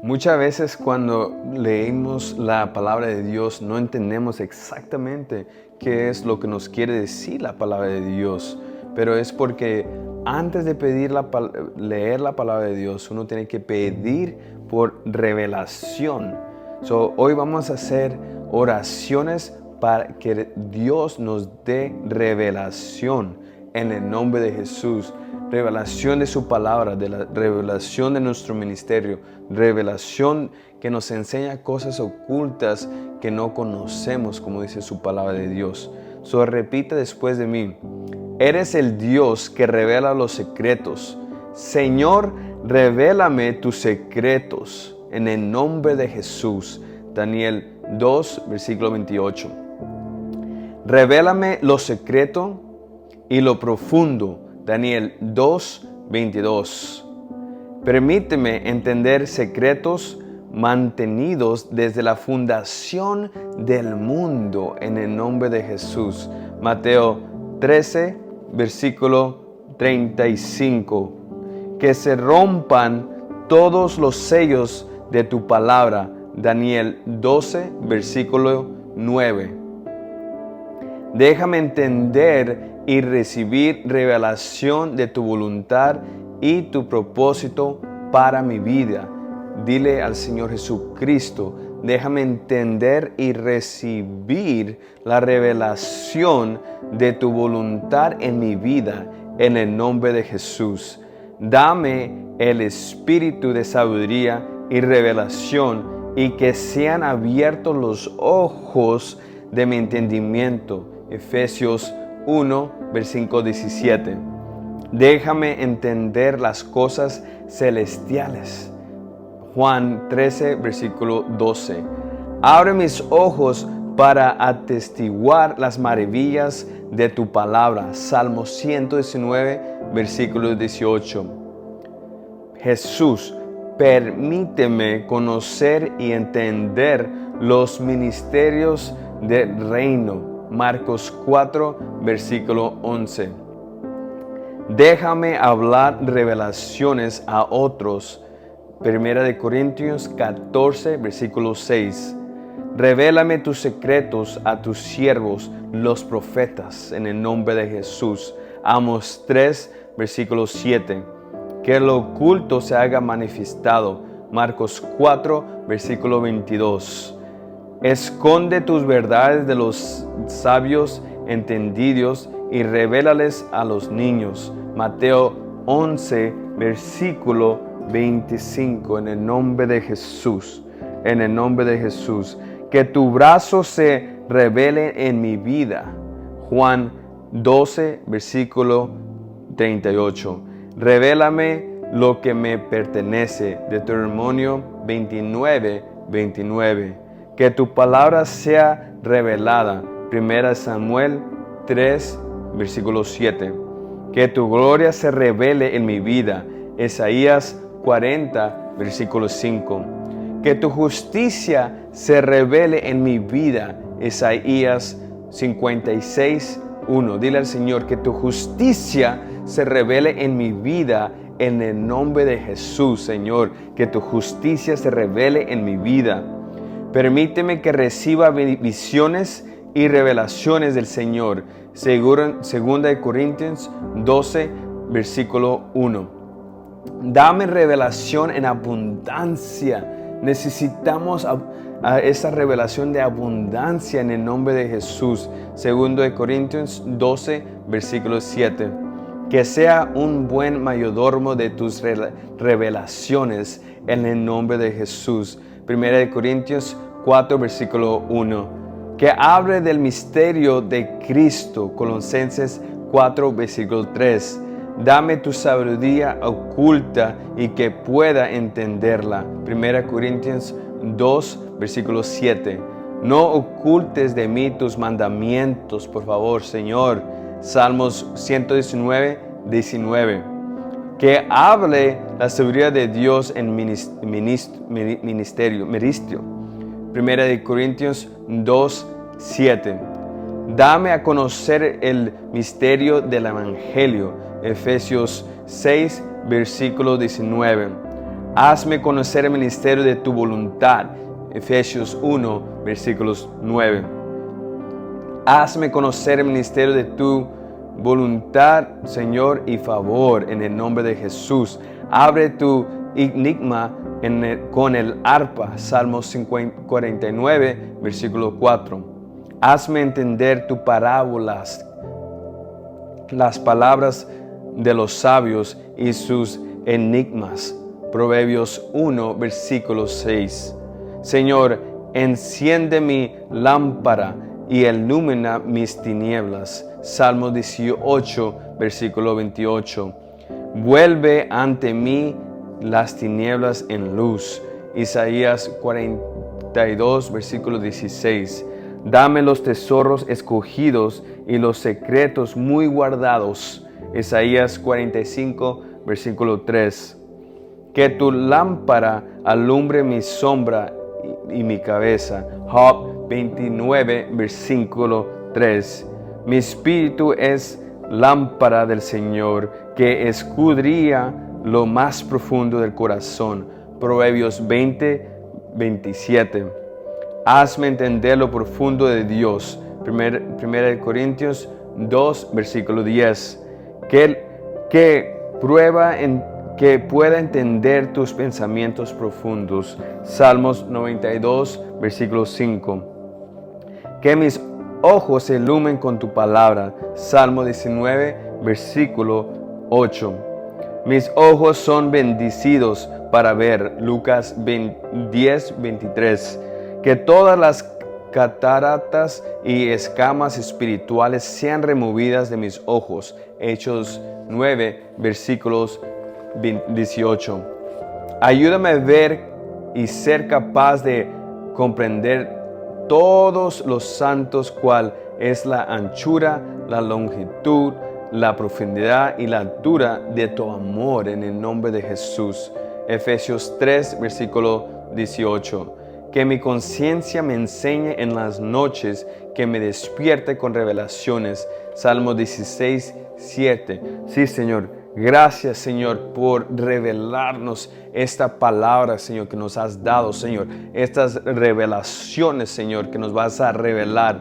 Muchas veces cuando leemos la palabra de Dios no entendemos exactamente qué es lo que nos quiere decir la palabra de Dios, pero es porque antes de leer la palabra de Dios uno tiene que pedir por revelación. Hoy vamos a hacer oraciones para que Dios nos dé revelación en el nombre de Jesús. Revelación de su palabra, de la revelación de nuestro ministerio, revelación que nos enseña cosas ocultas que no conocemos, como dice su palabra de Dios. Repite después de mí: eres el Dios que revela los secretos. Señor, revélame tus secretos en el nombre de Jesús. Daniel 2, versículo 28. Revélame lo secreto y lo profundo. Daniel 2, 22. Permíteme entender secretos mantenidos desde la fundación del mundo en el nombre de Jesús. Mateo 13, versículo 35. Que se rompan todos los sellos de tu palabra. Daniel 12, versículo 9. Déjame entender y recibir revelación de tu voluntad y tu propósito para mi vida. Dile al Señor Jesucristo: déjame entender y recibir la revelación de tu voluntad en mi vida, en el nombre de Jesús. Dame el espíritu de sabiduría y revelación, y que sean abiertos los ojos de mi entendimiento. Efesios 1, versículo 17. Déjame entender las cosas celestiales. Juan 13, versículo 12. Abre mis ojos para atestiguar las maravillas de tu palabra. Salmo 119, versículo 18. Jesús, permíteme conocer y entender los misterios del reino. Marcos 4, versículo 11. Déjame hablar revelaciones a otros. 1 Corintios 14, versículo 6. Revélame tus secretos a tus siervos, los profetas, en el nombre de Jesús. Amos 3, versículo 7. Que lo oculto se haga manifestado. Marcos 4, versículo 22. Esconde tus verdades de los sabios entendidos y revélales a los niños. Mateo 11, versículo 25. En el nombre de Jesús. En el nombre de Jesús. Que tu brazo se revele en mi vida. Juan 12, versículo 38. Revélame lo que me pertenece. Deuteronomio 29, 29. Que tu palabra sea revelada. 1 Samuel 3, versículo 7. Que tu gloria se revele en mi vida. Isaías 40, versículo 5. Que tu justicia se revele en mi vida. Isaías 56, 1. Dile al Señor: que tu justicia se revele en mi vida, en el nombre de Jesús, Señor. Que tu justicia se revele en mi vida. Permíteme que reciba visiones y revelaciones del Señor. 2 Corintios 12, versículo 1. Dame revelación en abundancia. Necesitamos esa revelación de abundancia en el nombre de Jesús. 2 Corintios 12, versículo 7. Que sea un buen mayordomo de tus revelaciones en el nombre de Jesús. 1 Corintios 4, versículo 1. Que hable del misterio de Cristo. Colosenses 4, versículo 3. Dame tu sabiduría oculta y que pueda entenderla. 1 Corintios 2, versículo 7. No ocultes de mí tus mandamientos, por favor, Señor. Salmos 119, 19. Que hable la sabiduría de Dios en ministerio. 1 Corintios 2, 7. Dame a conocer el misterio del Evangelio. Efesios 6, versículo 19. Hazme conocer el ministerio de tu voluntad. Efesios 1, versículos 9. Hazme conocer el ministerio de tu voluntad, Señor, y favor, en el nombre de Jesús. Abre tu enigma con el arpa. Salmos 49, versículo 4. Hazme entender tus parábolas, las palabras de los sabios y sus enigmas. Proverbios 1, versículo 6. Señor, enciende mi lámpara y ilumina mis tinieblas. Salmo 18, versículo 28. Vuelve ante mí las tinieblas en luz. Isaías 42, versículo 16. Dame los tesoros escogidos y los secretos muy guardados. Isaías 45, versículo 3. Que tu lámpara alumbre mi sombra y mi cabeza. Job 29, versículo 3. Mi espíritu es lámpara del Señor, que escudría lo más profundo del corazón. Proverbios 20, 27. Hazme entender lo profundo de Dios. 1 Corintios 2, versículo 10. Que pueda entender tus pensamientos profundos. Salmos 92, versículo 5. Que mis ojos se ilumen con tu palabra. Salmo 19, versículo 8. Mis ojos son bendecidos para ver. Lucas 10, 23. Que todas las cataratas y escamas espirituales sean removidas de mis ojos. Hechos 9, versículos 18. Ayúdame a ver y ser capaz de comprender todos los santos, cuál es la anchura, la longitud, la profundidad y la altura de tu amor, en el nombre de Jesús. Efesios 3, versículo 18. Que mi conciencia me enseñe en las noches, que me despierte con revelaciones. Salmo 16, 7. Sí, Señor. Gracias, Señor, por revelarnos esta palabra, Señor, que nos has dado, Señor. Estas revelaciones, Señor, que nos vas a revelar,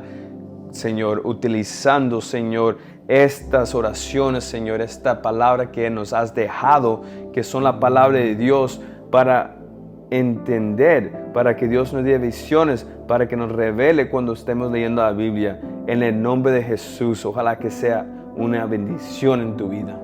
Señor, utilizando, Señor, estas oraciones, Señor, esta palabra que nos has dejado, que son la palabra de Dios, para entender, para que Dios nos dé visiones, para que nos revele cuando estemos leyendo la Biblia. En el nombre de Jesús, ojalá que sea una bendición en tu vida.